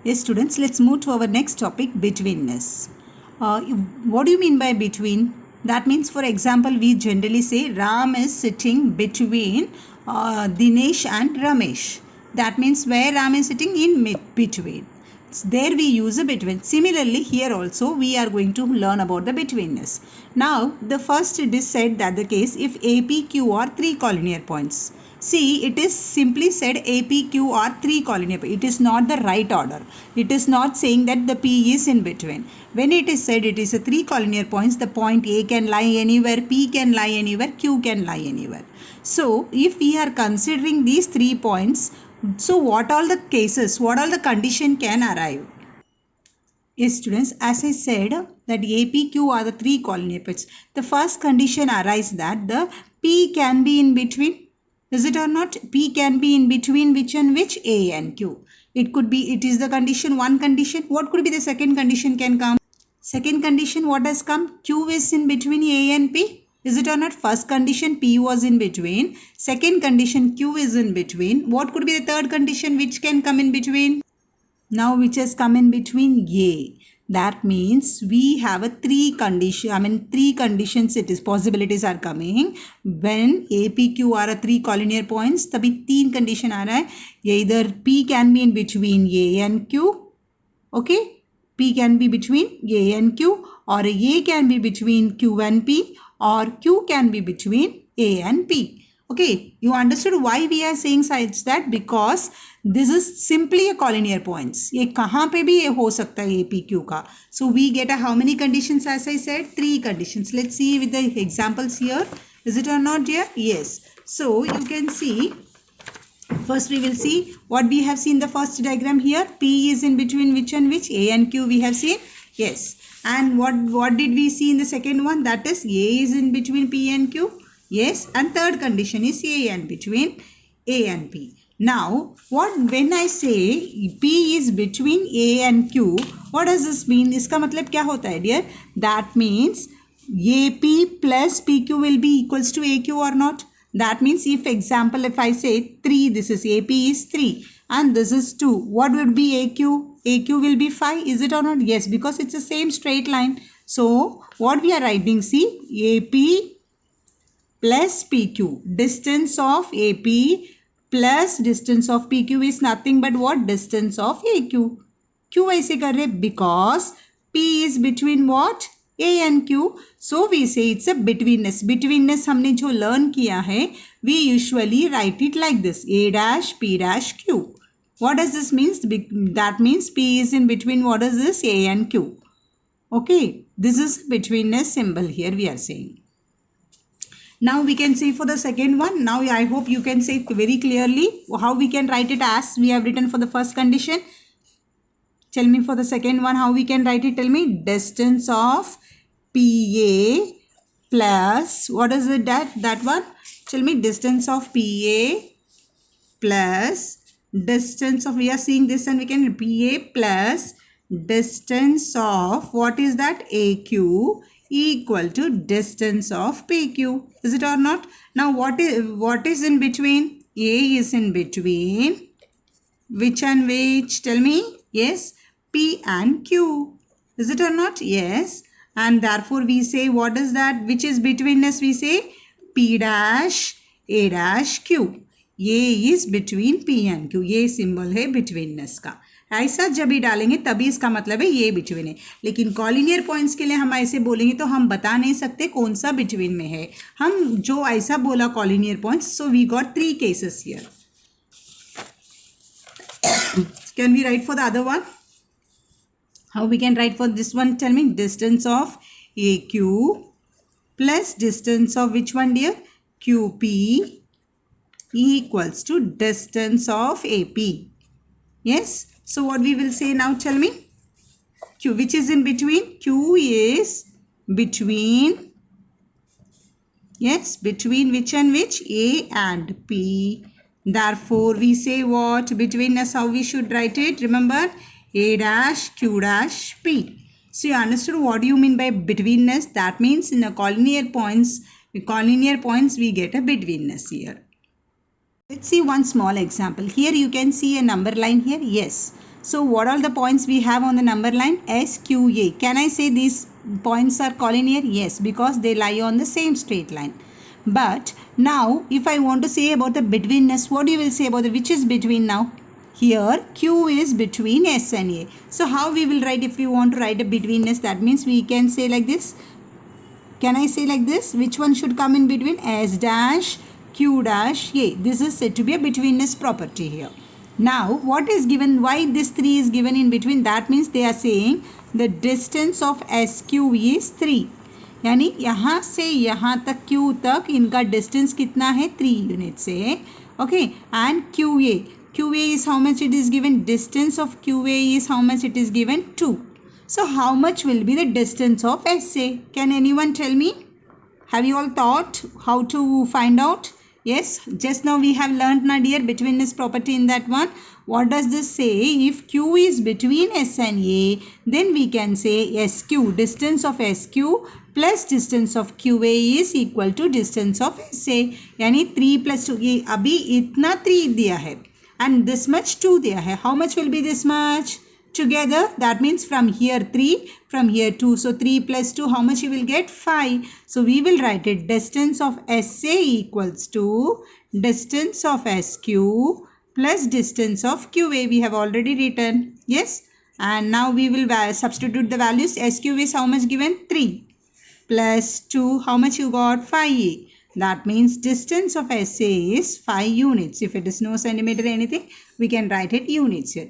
Yes, students, let's move to our next topic, betweenness. What do you mean by between? That means, for example, we generally say Ram is sitting between Dinesh and Ramesh. That means where Ram is sitting in between. There we use a between. Similarly, here also we are going to learn about the betweenness. Now, the first it is said that the case if APQ are three collinear points. See, it is simply said APQ are three collinear points. It is not the right order. It is not saying that the P is in between. When it is said it is a three collinear points, the point A can lie anywhere, P can lie anywhere, Q can lie anywhere. So, if we are considering these 3 points, so what all the cases, what all the condition can arrive? Yes, students, as I said that APQ are the three collinear points. The first condition arises that the P can be in between. Is it or not? P can be in between which and which? A and Q. It could be, it is the condition, one condition. What could be the second condition can come? Second condition, what has come? Q is in between A and P. Is it or not? First condition, P was in between. Second condition, Q is in between. What could be the third condition which can come in between? Now which has come in between? A. That means we have a three conditions it is possibilities are coming. When APQ are a three collinear points, तभी तीन condition आ रहा है. Either P can be in between A and Q. Okay. P can be between A and Q, or A can be between Q and P, or Q can be between A and P. Okay, you understood why we are saying such that? Because this is simply a collinear points. ये कहाँ पे भी ये हो सकता है APQ का. So we get a how many conditions? As I said, three conditions. Let's see with the examples here. Is it or not dear? Yes. So you can see. First we will see what we have seen the first diagram here. P is in between which and which? A and Q we have seen. Yes. And what did we see in the second one? That is A is in between P and Q. Yes. And third condition is A and between A and P. Now when I say P is between A and Q, what does this mean? इसका मतलब क्या होता है dear? That means AP plus PQ will be equals to AQ or not? That means if example if I say 3, this is AP is 3 and this is 2. What would be AQ? AQ will be 5. Is it or not? Yes, because it's the same straight line. So what we are writing, see, AP plus PQ. Distance of AP plus distance of PQ is nothing but what? Distance of AQ. क्यों ऐसे कर रहे? Because P is between what? A and Q. So we say it's a betweenness. Betweenness हमने जो learn किया है, we usually write it like this: A dash P dash Q. What does this mean? That means P is in between, what is this? A and Q. Okay, this is betweenness symbol here we are saying. Now we can see for the second one. Now I hope you can say very clearly how we can write it as we have written for the first condition. Tell me for the second one how we can write it. Tell me distance of PA plus, what is it that one? Tell me distance of PA plus distance of, we are seeing this and we can PA plus distance of, what is that? AQ equal to distance of PQ. Is it or not? Now what is in between? A is in between which and which? Tell me. Yes, P and Q. Is it or not? Yes. And therefore we say what is that? Which is betweenness? We say P dash A dash Q. ये is between P and Q. ये symbol है betweenness का. ऐसा जब भी डालेंगे तभी इसका मतलब है ये between है. लेकिन कॉलिनियर पॉइंट्स के लिए हम ऐसे बोलेंगे तो हम बता नहीं सकते कौन सा between में है. हम जो ऐसा बोला collinear points, so we got 3 cases here. Can we write for the other one? How we can write for this one? Tell me. Distance of AQ plus distance of which one dear? QP equals to distance of AP. Yes. So what we will say now? Tell me. Q, which is in between? Q is between, yes, between which and which? A and P. Therefore we say what? Betweenness, how we should write it? Remember, A dash Q dash P. So you understood what do you mean by betweenness? That means in a collinear points we get a betweenness here. Let's see one small example. Here you can see a number line here. Yes. So what are the points we have on the number line? SQA. Can I say these points are collinear? Yes, because they lie on the same straight line. But now if I want to say about the betweenness, what you will say about the which is between now? Here Q is between S and A. So how we will write if we want to write a betweenness? That means we can say like this. Can I say like this? Which one should come in between? S dash Q dash A. This is said to be a betweenness property here. Now what is given? Why this 3 is given in between? That means they are saying the distance of SQ is 3. यानी यहाँ से यहाँ तक Q तक इनका distance कितना है? 3 units है. Okay, and QA is how much it is given? Distance of QA is how much it is given? 2. So how much will be the distance of SA? Can anyone tell me? Have you all thought how to find out? Yes, just now we have learnt, na dear, betweenness property in that one. What does this say? If Q is between S and A, then we can say SQ, distance of SQ plus distance of QA is equal to distance of SA. यानी 3 plus 2, ये अभी इतना 3 दिया है and this much 2 दिया है. How much will be this much? Together, that means from here 3, from here 2. So 3 plus 2, how much you will get? 5. So we will write it, distance of SA equals to distance of SQ plus distance of QA. We have already written. Yes. And now we will substitute the values. SQ is how much given? 3 plus 2. How much you got? 5. That means distance of SA is 5 units. If it is no centimeter anything, we can write it units here.